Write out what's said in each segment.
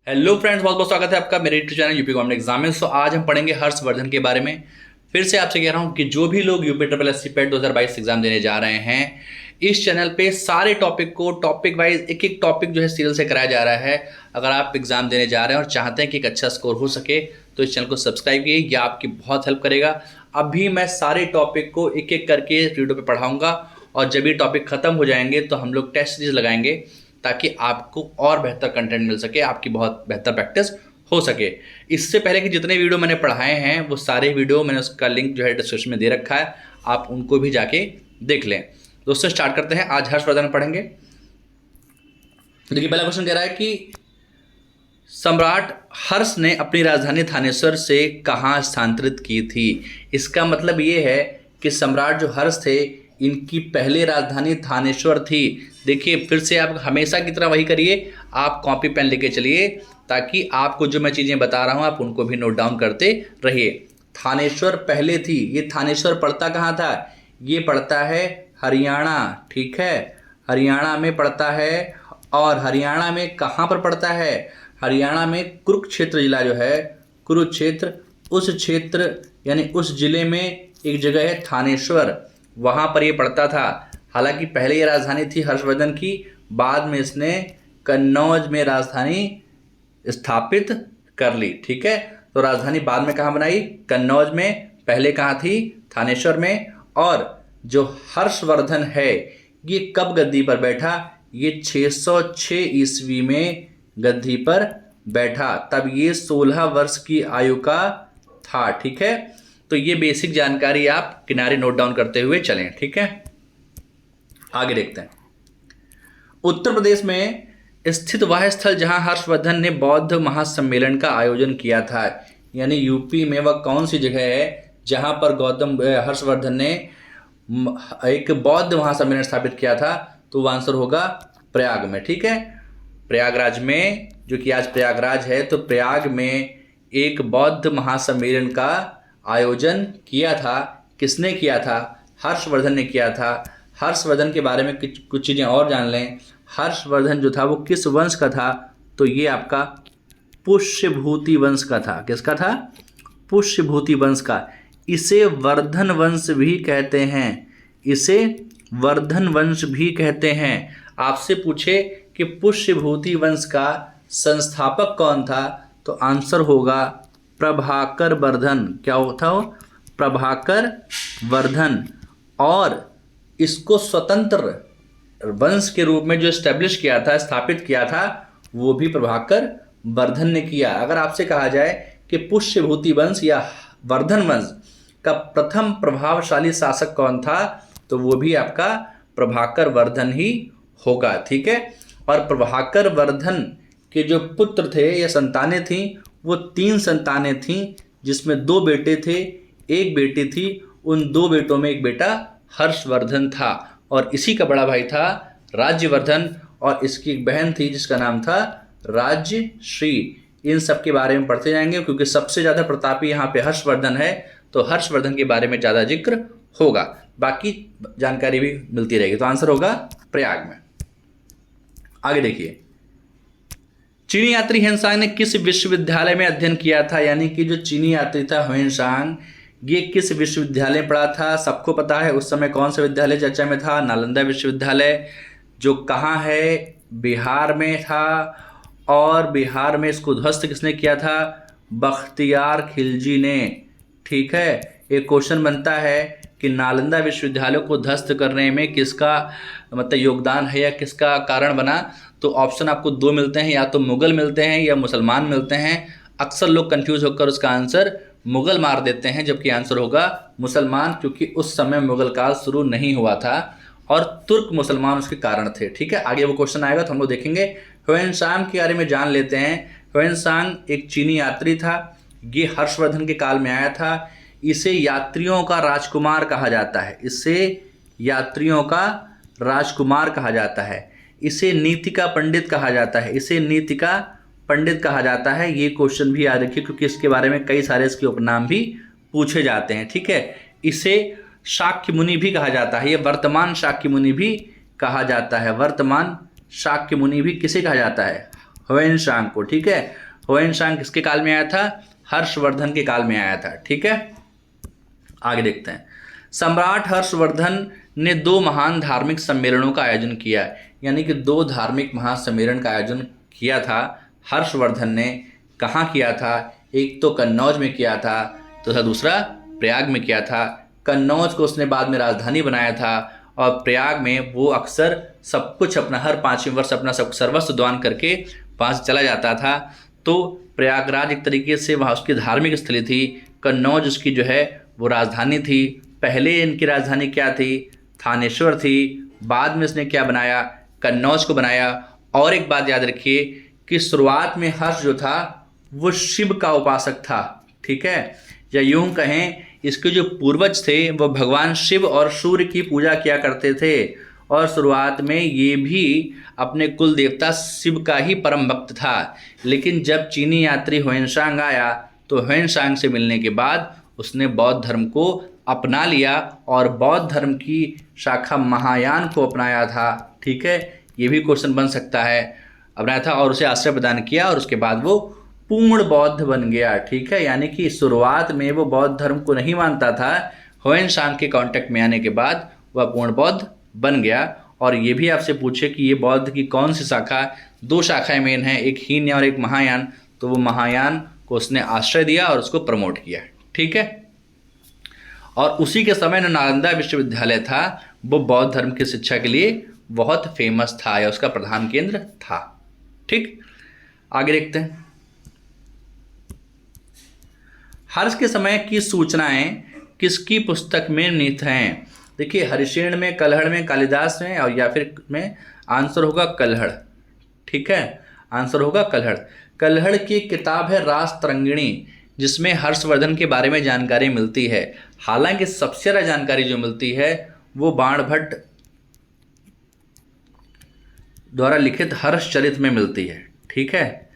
Hello friends, बहुत बहुत स्वागत है आपका मेरे YouTube channel UP government exam में। आज हम पढ़ेंगे हर्षवर्धन के बारे में। फिर से आपसे कह रहा हूं कि जो भी लोग यूपी ट्रिपल एस सी पेट 2022 एग्जाम देने जा रहे हैं, इस चैनल पे सारे टॉपिक को टॉपिक वाइज एक एक टॉपिक जो है सीरियल से कराया जा रहा है। अगर आप एग्जाम देने जा रहे हैं और चाहते हैं कि एक अच्छा स्कोर हो सके तो इस चैनल को सब्सक्राइब कीजिए, यह आपकी बहुत हेल्प करेगा। अभी मैं सारे टॉपिक को एक एक करके वीडियो पे पढ़ाऊंगा और जब ये टॉपिक खत्म हो जाएंगे तो हम लोग टेस्ट सीरीज लगाएंगे ताकि आपको और बेहतर कंटेंट मिल सके, आपकी बहुत बेहतर प्रैक्टिस हो सके। इससे पहले कि जितने वीडियो मैंने पढ़ाए हैं वो सारे वीडियो मैंने उसका लिंक जो है डिस्क्रिप्शन में दे रखा है, आप उनको भी जाके देख लें। दोस्तों स्टार्ट करते हैं। आज हर्षवर्धन पढ़ेंगे। देखिए पहला क्वेश्चन कह रहा है कि सम्राट हर्ष ने अपनी राजधानी थानेश्वर से कहाँ स्थानांतरित की थी। इसका मतलब ये है कि सम्राट जो हर्ष थे इनकी पहले राजधानी थानेश्वर थी। देखिए फिर से आप हमेशा की तरह वही करिए, आप कॉपी पेन लेके चलिए ताकि आपको जो मैं चीज़ें बता रहा हूँ आप उनको भी नोट डाउन करते रहिए। थानेश्वर पहले थी। ये थानेश्वर पड़ता कहाँ था? ये पड़ता है हरियाणा, ठीक है, हरियाणा में पड़ता है। और हरियाणा में कहाँ पर पड़ता है? हरियाणा में कुरुक्षेत्र जिला जो है, कुरुक्षेत्र, उस क्षेत्र यानी उस जिले में एक जगह है थानेश्वर, वहाँ पर ये पड़ता था। हालांकि पहले ये राजधानी थी हर्षवर्धन की, बाद में इसने कन्नौज में राजधानी स्थापित कर ली, ठीक है। तो राजधानी बाद में कहाँ बनाई? कन्नौज में। पहले कहाँ थी? थानेश्वर में। और जो हर्षवर्धन है ये कब गद्दी पर बैठा? ये 606 ईस्वी में गद्दी पर बैठा, तब ये 16 वर्ष की आयु का था, ठीक है। तो ये बेसिक जानकारी आप किनारे नोट डाउन करते हुए चलें, ठीक है। आगे देखते हैं। उत्तर प्रदेश में स्थित वह स्थल जहां हर्षवर्धन ने बौद्ध महासम्मेलन का आयोजन किया था, यानी यूपी में वह कौन सी जगह है जहां पर हर्षवर्धन ने एक बौद्ध महासम्मेलन स्थापित किया था? तो वह आंसर होगा प्रयाग में, ठीक है। प्रयागराज में, जो कि आज प्रयागराज है, तो प्रयाग में एक बौद्ध महासम्मेलन का आयोजन किया था। किसने किया था? हर्षवर्धन ने किया था। हर्षवर्धन के बारे में कुछ चीज़ें और जान लें। हर्षवर्धन जो था वो किस वंश का था? तो ये आपका पुष्यभूति वंश का था। किसका था? पुष्यभूति वंश का। इसे वर्धन वंश भी कहते हैं, इसे वर्धन वंश भी कहते हैं। आपसे पूछे कि पुष्यभूति वंश का संस्थापक कौन था, तो आंसर होगा प्रभाकर वर्धन। क्या होता हो? प्रभाकर वर्धन। और इसको स्वतंत्र वंश के रूप में जो एस्टेब्लिश किया था, स्थापित किया था, वो भी प्रभाकर वर्धन ने किया। अगर आपसे कहा जाए कि पुष्यभूति वंश या वर्धन वंश का प्रथम प्रभावशाली शासक कौन था, तो वो भी आपका प्रभाकर वर्धन ही होगा, ठीक है। और प्रभाकर वर्धन के जो पुत्र थे या संतानें थीं, वो 3 संतानें थीं, जिसमें 2 बेटे थे, 1 बेटी थी। उन 2 बेटों में एक बेटा हर्षवर्धन था और इसी का बड़ा भाई था राज्यवर्धन, और इसकी एक बहन थी जिसका नाम था राज्यश्री। इन सब के बारे में पढ़ते जाएंगे क्योंकि सबसे ज़्यादा प्रतापी यहाँ पे हर्षवर्धन है, तो हर्षवर्धन के बारे में ज़्यादा जिक्र होगा, बाकी जानकारी भी मिलती रहेगी। तो आंसर होगा प्रयाग में। आगे देखिए, चीनी यात्री ह्वेनसांग ने किस विश्वविद्यालय में अध्ययन किया था? यानी कि जो चीनी यात्री था ह्वेनसांग, ये किस विश्वविद्यालय में पढ़ा था? सबको पता है उस समय कौन सा विद्यालय चर्चा में था? नालंदा विश्वविद्यालय, जो कहाँ है? बिहार में था। और बिहार में इसको ध्वस्त किसने किया था? बख्तियार खिलजी ने, ठीक है। एक क्वेश्चन बनता है कि नालंदा विश्वविद्यालय को ध्वस्त करने में किसका मतलब योगदान है या किसका कारण बना? तो ऑप्शन आपको 2 मिलते हैं, या तो मुगल मिलते हैं या मुसलमान मिलते हैं। अक्सर लोग कंफ्यूज होकर उसका आंसर मुगल मार देते हैं, जबकि आंसर होगा मुसलमान, क्योंकि उस समय मुगल काल शुरू नहीं हुआ था और तुर्क मुसलमान उसके कारण थे, ठीक है। आगे वो क्वेश्चन आएगा तो हम लोग देखेंगे। ह्वेनसांग के बारे में जान लेते हैं। ह्वेनसांग एक चीनी यात्री था, ये हर्षवर्धन के काल में आया था। इसे यात्रियों का राजकुमार कहा जाता है, इसे यात्रियों का राजकुमार कहा जाता है। इसे नीति का पंडित कहा जाता है, इसे नीति का पंडित कहा जाता है। ये क्वेश्चन भी याद रखिए क्योंकि इसके बारे में कई सारे इसके उपनाम भी पूछे जाते हैं, ठीक है। इसे शाक्य मुनि भी कहा जाता है, ये वर्तमान शाक्य मुनि भी कहा जाता है। वर्तमान शाक्य मुनि भी किसे कहा जाता है? ह्वेनसांग को। ठीक है, ह्वेनसांग किसके काल में आया था? हर्षवर्धन के काल में आया था। ठीक है, आगे देखते हैं। सम्राट हर्षवर्धन ने 2 महान धार्मिक सम्मेलनों का आयोजन किया, यानी कि 2 धार्मिक महासम्मेलन का आयोजन किया था हर्षवर्धन ने। कहाँ किया था? एक तो कन्नौज में किया था, तो दूसरा प्रयाग में किया था। कन्नौज को उसने बाद में राजधानी बनाया था और प्रयाग में वो अक्सर सब कुछ अपना हर 5वें वर्ष अपना सब सर्वस्व दान करके वहाँ से चला जाता था। तो प्रयागराज एक तरीके से वहाँ उसकी धार्मिक स्थली थी, कन्नौज उसकी जो है वो राजधानी थी। पहले इनकी राजधानी क्या थी? थानेश्वर थी। बाद में इसने क्या बनाया? कन्नौज को बनाया। और एक बात याद रखिए कि शुरुआत में हर्ष जो था वो शिव का उपासक था। ठीक है, या यूं कहें इसके जो पूर्वज थे वो भगवान शिव और सूर्य की पूजा किया करते थे, और शुरुआत में ये भी अपने कुल देवता शिव का ही परम भक्त था। लेकिन जब चीनी यात्री ह्वेनसांग आया तो ह्वेनसांग से मिलने के बाद उसने बौद्ध धर्म को अपना लिया और बौद्ध धर्म की शाखा महायान को अपनाया था। ठीक है, ये भी क्वेश्चन बन सकता है। अपनाया था और उसे आश्रय प्रदान किया और उसके बाद वो पूर्ण बौद्ध बन गया। ठीक है, यानी कि शुरुआत में वो बौद्ध धर्म को नहीं मानता था, ह्वेनसांग के कांटेक्ट में आने के बाद वह पूर्ण बौद्ध बन गया। और ये भी आपसे पूछे कि ये बौद्ध की कौन सी शाखा? 2 शाखाएं मेन हैं, एक हीनयान और एक महायान। तो वो महायान को उसने आश्रय दिया और उसको प्रमोट किया। ठीक है, और उसी के समय नालंदा विश्वविद्यालय था, वो बौद्ध धर्म की शिक्षा के लिए बहुत फेमस था, या उसका प्रधान केंद्र था। ठीक, आगे देखते हैं। हर्ष के समय की सूचनाएं किसकी पुस्तक में निहित हैं? देखिए, हरिशेन में, कल्हड़ में, कालिदास में, और या फिर में आंसर होगा कल्हड़। ठीक है, आंसर होगा कल्हड़। कल्हड़ की किताब है रासतरंगिणी, जिसमें हर्षवर्धन के बारे में जानकारी मिलती है। हालांकि सबसे ज़्यादा जानकारी जो मिलती है वो बाणभट्ट द्वारा लिखित हर्षचरित में मिलती है। ठीक है,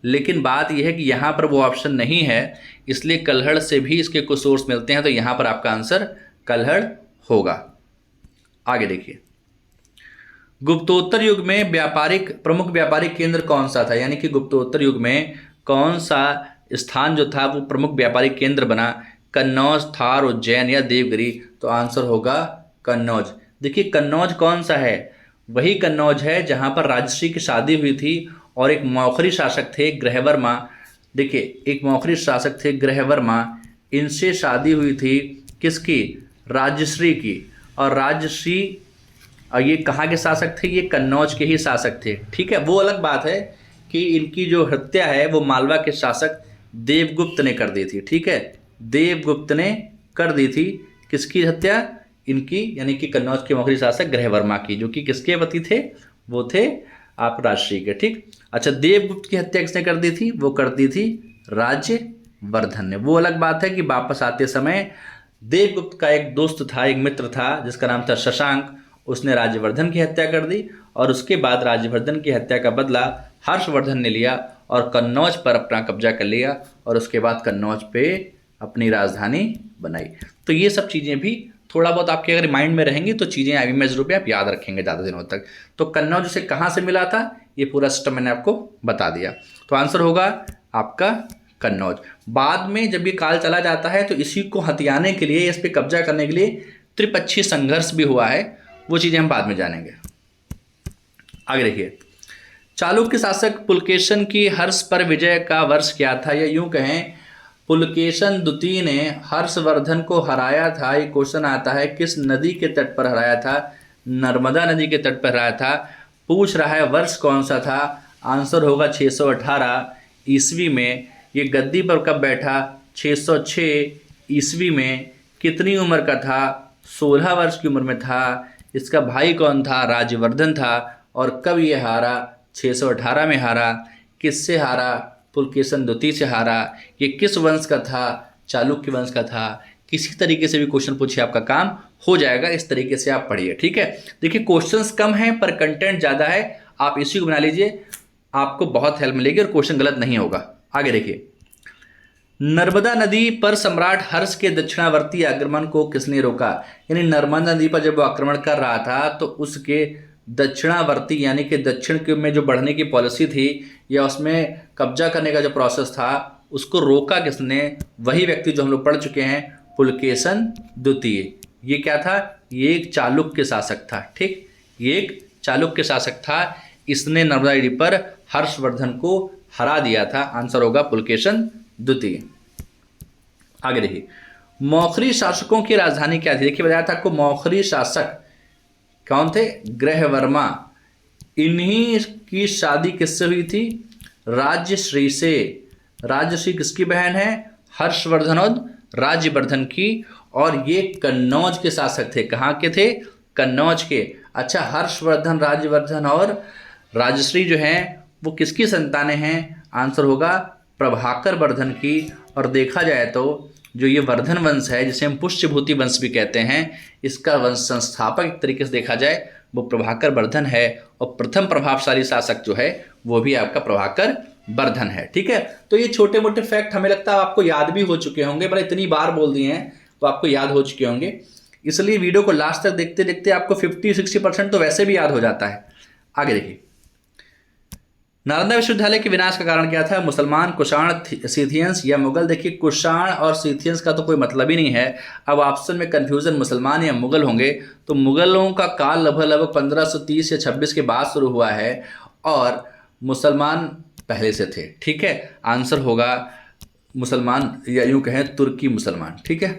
लेकिन बात यह है कि यहाँ पर वो ऑप्शन नहीं है, इसलिए कल्हड़ से भी इसके कुछ सोर्स मिलते हैं। तो यहाँ पर आपका आंसर कल्हड़ होगा। आगे देखिए, गुप्तोत्तर युग में प्रमुख व्यापारिक केंद्र कौन सा था? यानी कि गुप्तोत्तर युग में कौन सा स्थान जो था वो प्रमुख व्यापारिक केंद्र बना? कन्नौज, थार, उज्जैन या देवगिरी? तो आंसर होगा कन्नौज। देखिए, कन्नौज कौन सा है? वही कन्नौज है जहाँ पर राजश्री की शादी हुई थी और एक मौखरी शासक थे ग्रहवर्मा। देखिए, एक मौखरी शासक थे ग्रहवर्मा, इनसे शादी हुई थी किसकी? राजश्री की। और राजश्री, और ये कहाँ के शासक थे? ये कन्नौज के ही शासक थे। ठीक है, वो अलग बात है कि इनकी जो हत्या है वो मालवा के शासक देवगुप्त ने कर दी थी। ठीक है, देवगुप्त ने कर दी थी। किसकी हत्या? इनकी, यानी कि कन्नौज के मौखरी शासक ग्रहवर्मा की, जो कि किसके पति थे? वो थे आप राजश्री के। ठीक, अच्छा, देवगुप्त की हत्या किसने कर दी थी? वो कर दी थी राज्यवर्धन ने। वो अलग बात है कि वापस आते समय देवगुप्त का एक दोस्त था, एक मित्र था जिसका नाम था शशांक, उसने राज्यवर्धन की हत्या कर दी और उसके बाद राज्यवर्धन की हत्या का बदला हर्षवर्धन ने लिया और कन्नौज पर अपना कब्जा कर लिया और उसके बाद कन्नौज पे अपनी राजधानी बनाई। तो ये सब चीज़ें भी थोड़ा बहुत आपके अगर माइंड में रहेंगी तो चीज़ें इमेज रूप में आप याद रखेंगे ज़्यादा दिनों तक। तो कन्नौज उसे कहाँ से मिला था, ये पूरा सिस्टम मैंने आपको बता दिया। तो आंसर होगा आपका कन्नौज। बाद में जब ये काल चला जाता है तो इसी को हथियाने के लिए, इस पर कब्जा करने के लिए त्रिपक्षीय संघर्ष भी हुआ है, वो चीज़ें हम बाद में जानेंगे। आगे देखिए, चालुक्य शासक पुलकेशन की हर्ष पर विजय का वर्ष क्या था? या यूं कहें पुलकेशन द्वितीय ने हर्षवर्धन को हराया था। ये क्वेश्चन आता है किस नदी के तट पर हराया था? नर्मदा नदी के तट पर हराया था। पूछ रहा है वर्ष कौन सा था? आंसर होगा 618 ईस्वी में। ये गद्दी पर कब बैठा? 606 ईस्वी में। कितनी उम्र का था? 16 वर्ष की उम्र में था। इसका भाई कौन था? राज्यवर्धन था। और कब ये हारा? 618 में हारा। किससे हारा? पुलकेशन द्वितीय से हारा। ये किस वंश का था? चालुक्य वंश का था। किसी तरीके से भी क्वेश्चन पूछिए आपका काम हो जाएगा, इस तरीके से आप पढ़िए। ठीक है, देखिए क्वेश्चंस कम हैं पर कंटेंट ज़्यादा है, आप इसी को बना लीजिए, आपको बहुत हेल्प मिलेगी और क्वेश्चन गलत नहीं होगा। आगे देखिए, नर्मदा नदी पर सम्राट हर्ष के दक्षिणावर्ती आक्रमण को किसने रोका? यानी नर्मदा नदी पर जब वो आक्रमण कर रहा था तो उसके दक्षिणावर्ती यानी कि दक्षिण के में जो बढ़ने की पॉलिसी थी या उसमें कब्जा करने का जो प्रोसेस था उसको रोका किसने? वही व्यक्ति जो हम लोग पढ़ चुके हैं, पुलकेशन द्वितीय। ये क्या था? ये एक चालुक्य शासक था। ठीक, ये एक चालुक्य शासक था। इसने नर्मदा नदी पर हर्षवर्धन को हरा दिया था। आंसर होगा पुलकेशन द्वितीय। आगे देखिए, मौखरी शासकों की राजधानी क्या थी? देखिए बताया था आपको, मौखरी शासक कौन थे? ग्रहवर्मा। इन्हीं की शादी किससे हुई थी? राज्यश्री से। राज्यश्री किसकी बहन है? हर्षवर्धन और राज्यवर्धन की। और ये कन्नौज के शासक थे। कहाँ के थे? कन्नौज के। अच्छा, हर्षवर्धन, राज्यवर्धन और राजश्री जो हैं वो किसकी संतानें हैं? आंसर होगा प्रभाकर वर्धन की। और देखा जाए तो जो ये वर्धन वंश है, जिसे हम पुष्यभूति वंश भी कहते हैं, इसका वंश संस्थापक एक तरीके से देखा जाए वो प्रभाकर वर्धन है। और प्रथम प्रभावशाली शासक जो है वो भी आपका प्रभाकर वर्धन है। ठीक है, तो ये छोटे मोटे फैक्ट हमें लगता है आपको याद भी हो चुके होंगे, पर इतनी बार बोल दिए हैं वो आपको याद हो चुके होंगे। इसलिए वीडियो को लास्ट तक देखते देखते आपको 50-60% तो वैसे भी याद हो जाता है। आगे देखिए, नालंदा विश्वविद्यालय के विनाश का कारण क्या था? मुसलमान, कुषाण, सीथियंस या मुगल? देखिए, कुषाण और सीथियंस का तो कोई मतलब ही नहीं है। अब ऑप्शन में कंफ्यूजन मुसलमान या मुगल होंगे, तो मुगलों का काल लगभग 1530 या 26 के बाद शुरू हुआ है और मुसलमान पहले से थे। ठीक है, आंसर होगा मुसलमान या यूं कहें तुर्की मुसलमान। ठीक है,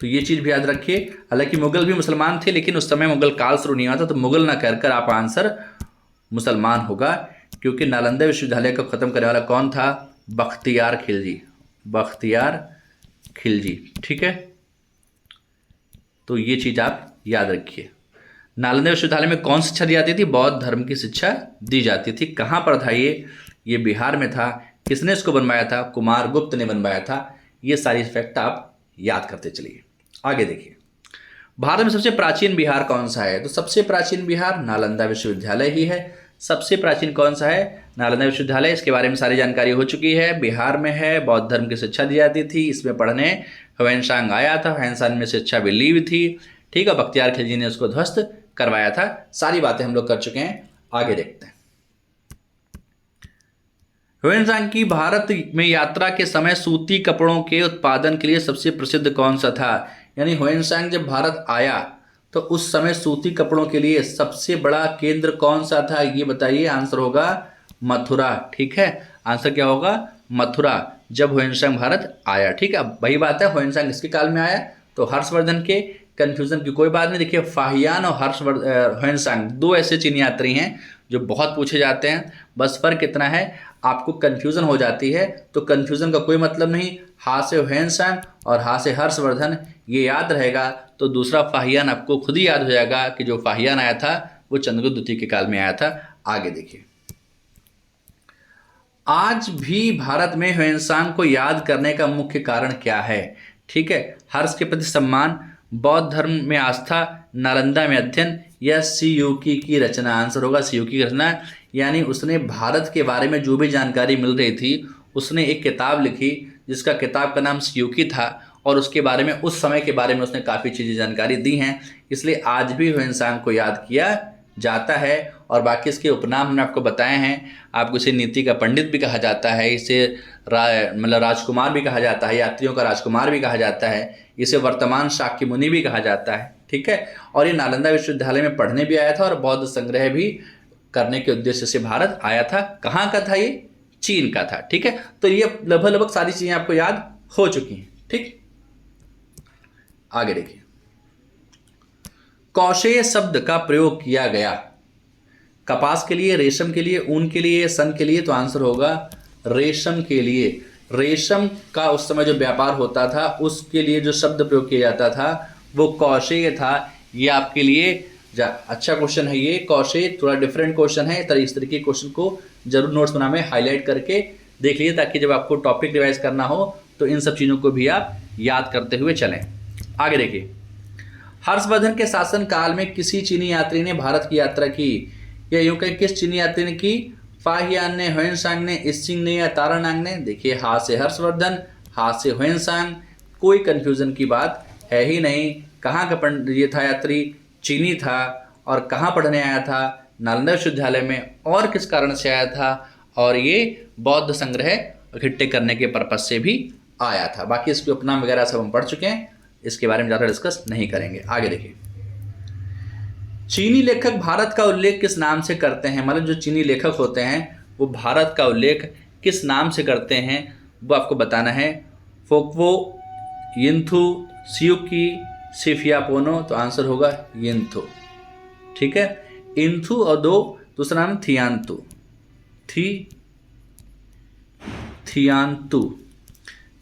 तो ये चीज़ भी याद रखिए। हालांकि मुगल भी मुसलमान थे लेकिन उस समय मुगल काल शुरू नहीं हुआ था, तो मुगल ना कहकर आप आंसर मुसलमान होगा। क्योंकि नालंदा विश्वविद्यालय को ख़त्म करने वाला कौन था? बख्तियार खिलजी। बख्तियार खिलजी। ठीक है, तो ये चीज़ आप याद रखिए। नालंदा विश्वविद्यालय में कौन शिक्षा दी जाती थी? बौद्ध धर्म की शिक्षा दी जाती थी। कहाँ पर था ये बिहार में था। किसने इसको बनवाया था? कुमार गुप्त ने बनवाया था। ये सारी फैक्ट आप याद करते चलिए। आगे देखिए, भारत में सबसे प्राचीन बिहार कौन सा है? तो सबसे प्राचीन बिहार नालंदा विश्वविद्यालय ही है। सबसे प्राचीन कौन सा है? नालंदा विश्वविद्यालय। इसके बारे में सारी जानकारी हो चुकी है। बिहार में है, बौद्ध धर्म की शिक्षा दी जाती थी। इसमें पढ़ने ह्वेनसांग आया था, ह्वेनसांग में शिक्षा भी ली हुई थी। ठीक है, बख्तियार खिलजी ने उसको ध्वस्त करवाया था। सारी बातें हम लोग कर चुके हैं। आगे देखते हैं, ह्वेनसांग की भारत में यात्रा के समय सूती कपड़ों के उत्पादन के लिए सबसे प्रसिद्ध कौन सा था? यानी ह्वेनसांग जब भारत आया तो उस समय सूती कपड़ों के लिए सबसे बड़ा केंद्र कौन सा था? ये बताइए। आंसर होगा मथुरा। ठीक है, आंसर क्या होगा? मथुरा, जब ह्वेनसांग भारत आया। ठीक है, अब वही बात है, ह्वेनसांग किसके काल में आया? तो हर्षवर्धन के। कंफ्यूजन की कोई बात नहीं। देखिए, फाहियान और ह्वेनसांग दो ऐसे चीनी यात्री हैं जो बहुत पूछे जाते हैं। बस फर्क इतना है, आपको कंफ्यूजन हो जाती है तो कंफ्यूजन का कोई मतलब नहीं। हा से ह्वेनसांग और हा से हर्षवर्धन, ये याद रहेगा तो दूसरा फाहियान आपको खुद ही याद हो जाएगा कि जो फाहियान आया था वो चंद्रगुप्त द्वितीय के काल में आया था। आगे देखिए, आज भी भारत में ह्वेनसांग को याद करने का मुख्य कारण क्या है? ठीक है, हर्ष के प्रति सम्मान, बौद्ध धर्म में आस्था, नालंदा में अध्ययन या सियूकी की रचना? आंसर होगा सियूकी की रचना। यानी उसने भारत के बारे में जो भी जानकारी मिल रही थी उसने एक किताब लिखी जिसका किताब का नाम सियूकी था और उसके बारे में, उस समय के बारे में उसने काफ़ी चीज़ें जानकारी दी हैं। इसलिए आज भी ह्वेनसांग को याद किया जाता है। और बाकी इसके उपनाम हमने आपको बताए हैं। आपको इसे नीति का पंडित भी कहा जाता है, इसे मतलब राजकुमार भी कहा जाता है, यात्रियों का राजकुमार भी कहा जाता है, इसे वर्तमान शाक्य मुनि भी कहा जाता है। ठीक है, और ये नालंदा विश्वविद्यालय में पढ़ने भी आया था और बौद्ध संग्रह भी करने के उद्देश्य से भारत आया था। कहाँ का था ये? चीन का था। ठीक है, तो ये लगभग सारी चीज़ें आपको याद हो चुकी हैं। ठीक, आगे देखिए, कौशेय शब्द का प्रयोग किया गया कपास के लिए, रेशम के लिए, ऊन के लिए, सन के लिए? तो आंसर होगा रेशम के लिए। रेशम का उस समय जो व्यापार होता था उसके लिए जो शब्द प्रयोग किया जाता था वो कौशेय था। ये आपके लिए अच्छा क्वेश्चन है। ये कौशेय थोड़ा डिफरेंट क्वेश्चन है। इस तरीके के क्वेश्चन को जरूर नोट्स बना में हाईलाइट करके देख लीजिए ताकि जब आपको टॉपिक रिवाइज करना हो तो इन सब चीज़ों को भी आप याद करते हुए चलें। आगे देखिए, हर्षवर्धन के शासन काल में किसी चीनी यात्री ने भारत की यात्रा की? या यूं कहें किस चीनी यात्री ने की? फाहियान ने, ह्वेनसांग ने, इसिंग ने या तारानांग ने? देखिए, हा से हर्षवर्धन, हा से ह्वेनसांग, कोई कंफ्यूजन की बात है ही नहीं। कहाँ का ये था यात्री? चीनी था और कहाँ पढ़ने आया था, नालंदा विश्वविद्यालय में, और किस कारण से आया था, और ये बौद्ध संग्रह इकट्ठे करने के पर्पज से भी आया था। बाकी इसके उपनाम वगैरह सब हम पढ़ चुके हैं, इसके बारे में ज़्यादा डिस्कस नहीं करेंगे। आगे देखिए, चीनी लेखक भारत का उल्लेख किस नाम से करते हैं, मतलब जो चीनी लेखक होते हैं वो भारत का उल्लेख किस नाम से करते हैं वो आपको बताना है। फोक्वो, यिंथु, सियुकी, सिफियापोनो, तो आंसर होगा यिंथु। ठीक है, इंथु और दूसरा नाम थियांतु,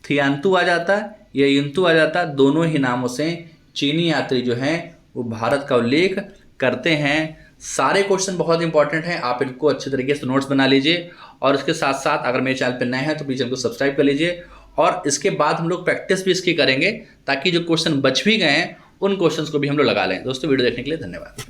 थियांतु आ जाता है या यिंतु आ जाता है। दोनों ही नामों से चीनी यात्री जो हैं वो भारत का उल्लेख करते हैं। सारे क्वेश्चन बहुत इंपॉर्टेंट हैं, आप इनको अच्छे तरीके से नोट्स बना लीजिए, और इसके साथ साथ अगर मेरे चैनल पर नए हैं तो प्लीज़ चैनल को सब्सक्राइब कर लीजिए। और इसके बाद हम लोग प्रैक्टिस भी इसकी करेंगे ताकि जो क्वेश्चन बच भी गए हैं उन क्वेश्चंस को भी हम लोग लगा लें। दोस्तों वीडियो देखने के लिए धन्यवाद।